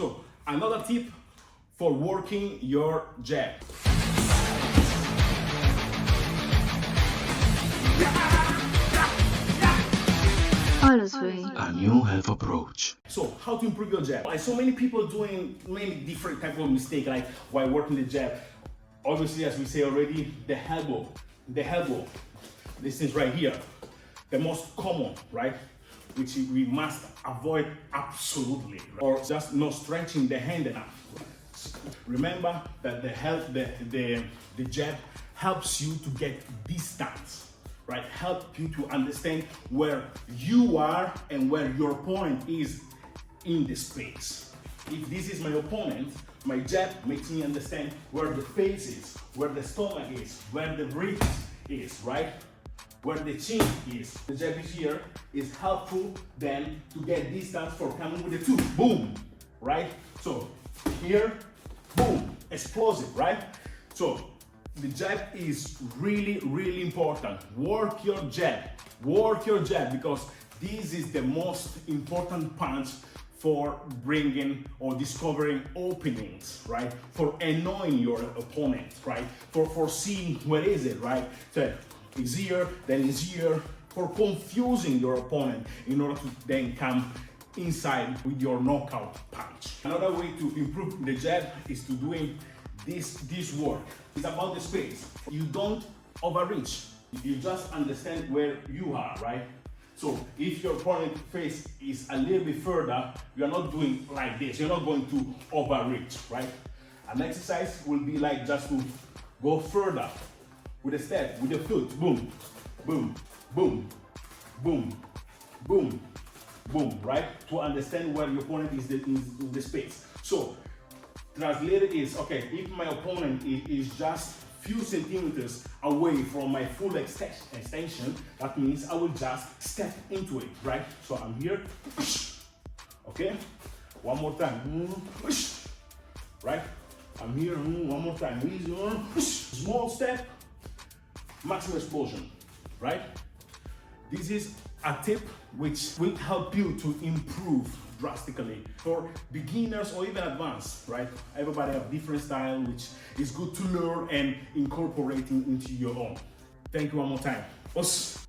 So another tip for working your jab. Alles way. A new health approach. So how to improve your jab? Like so many people doing many different type of mistake, like while working the jab. Obviously, as we say already, the elbow, this is right here, the most common, right? Which we must avoid absolutely, or just not stretching the hand enough. Remember that the jab helps you to get distance, right? Help you to understand where you are and where your opponent is in the space. If this is my opponent, my jab makes me understand where the face is, where the stomach is, where the ribs is, right? Where the chin is. The jab is here is helpful then to get distance for coming with the two. Boom, right? So here, boom, explosive, right? So the jab is really, really important. Work your jab, because this is the most important punch for bringing or discovering openings, right? For annoying your opponent, right? For seeing where is it, right? So it's here, then it's here, for confusing your opponent in order to then come inside with your knockout punch. Another way to improve the jab is to doing this work. It's about the space. You don't overreach. You just understand where you are, right? So if your opponent face is a little bit further, you're not doing like this. You're not going to overreach, right? An exercise will be like just to go further with a step, with the foot, boom, boom, boom, boom, boom, boom, right? To understand where your opponent is in the space. So translated is, okay, if my opponent is just few centimeters away from my full extension, that means I will just step into it, right? So I'm here, okay? One more time, right? I'm here, one more time, small step, maximum explosion, right? This is a tip which will help you to improve drastically for beginners or even advanced, right? Everybody have different style, which is good to learn and incorporating into your own. Thank you one more time. Us.